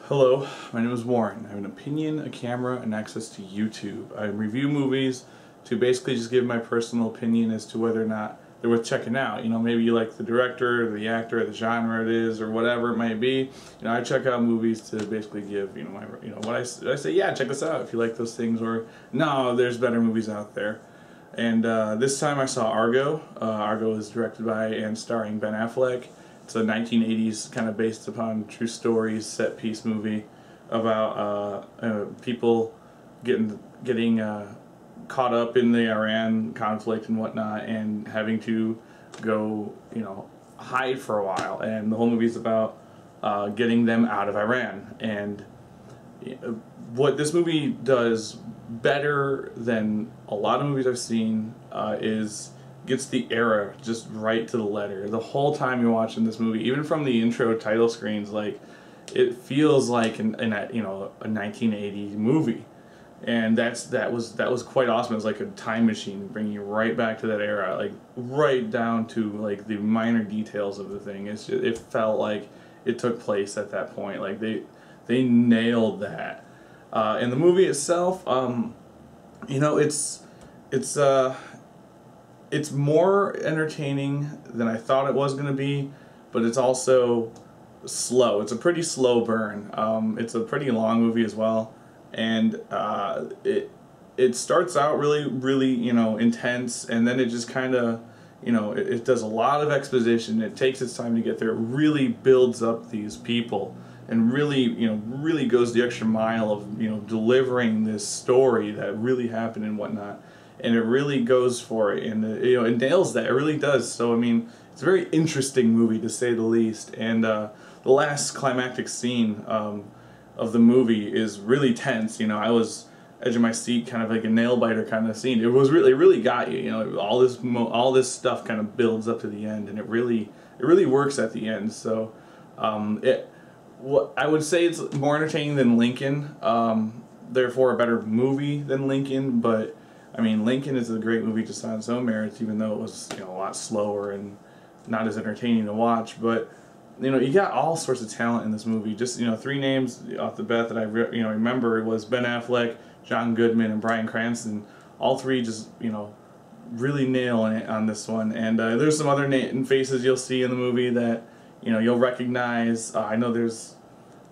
Hello, my name is Warren. I have an opinion, a camera, and access to YouTube. I review movies to basically just give my personal opinion as to whether or not they're worth checking out. You know, maybe you like the director, the actor, the genre it is, or whatever it might be. You know, I check out movies to basically give, my, what I say, yeah, check this out if you like those things, or no, there's better movies out there. And this time I saw Argo. Argo is directed by and starring Ben Affleck. It's a 1980s kind of based upon true stories set piece movie about people getting caught up in the Iran conflict and whatnot, and having to go hide for a while. And the whole movie is about getting them out of Iran. And what this movie does better than a lot of movies I've seen is gets the era just right to the letter. The whole time you're watching this movie, even from the intro title screens, like it feels like a 1980 movie, and that was quite awesome. It was like a time machine, bringing you right back to that era, like right down to like the minor details of the thing. It felt like it took place at that point. Like they nailed that. And the movie itself, it's more entertaining than I thought it was going to be, but it's also slow. It's a pretty slow burn. It's a pretty long movie as well, and it starts out really intense, and then it just kind of it does a lot of exposition. It takes its time to get there. It really builds up these people, and really goes the extra mile of delivering this story that really happened and whatnot. And it really goes for it, and it nails that. It really does. So I mean, it's a very interesting movie to say the least. And the last climactic scene of the movie is really tense. I was edge of my seat, kind of like a nail biter kind of scene. It really got you. All this stuff kind of builds up to the end, and it really works at the end. So what I would say, it's more entertaining than Lincoln. Therefore, a better movie than Lincoln, but I mean, Lincoln is a great movie just on its own merits, even though it was a lot slower and not as entertaining to watch. But you got all sorts of talent in this movie. Just three names off the bat that I remember was Ben Affleck, John Goodman, and Bryan Cranston. All three just really nailing it on this one. And there's some other faces you'll see in the movie that you'll recognize. I know there's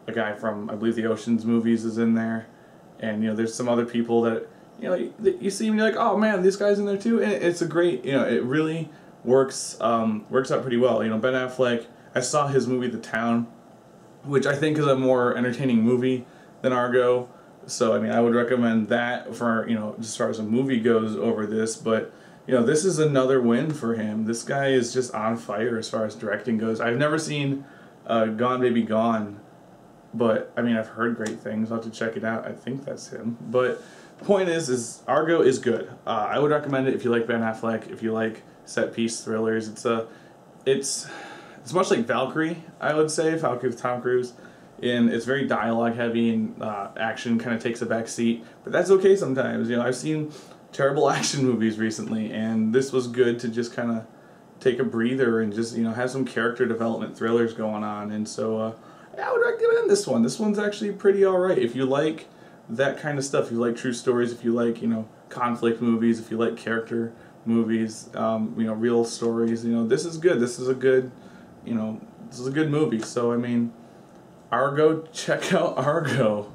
a guy from, I believe, the Ocean's movies is in there, and there's some other people that you see and you're like, oh man, this guy's in there too. And it's a great, it really works out pretty well. Ben Affleck, I saw his movie The Town, which I think is a more entertaining movie than Argo. So I mean, I would recommend that for just as far as a movie goes over this. But this is another win for him. This guy is just on fire as far as directing goes. I've never seen Gone Baby Gone, but I mean, I've heard great things. I'll have to check it out. I think that's him. But the point is Argo is good. I would recommend it if you like Ben Affleck, if you like set piece thrillers. It's much like Valkyrie, I would say, Valkyrie with Tom Cruise, and it's very dialogue heavy, and action kind of takes a back seat. But that's okay sometimes. I've seen terrible action movies recently, and this was good to just kind of take a breather and just have some character development thrillers going on. And so I would recommend this one. This one's actually pretty alright if you like that kind of stuff. If you like true stories, if you like conflict movies, if you like character movies, real stories, this is good. This is a good movie. So I mean, Argo, check out Argo.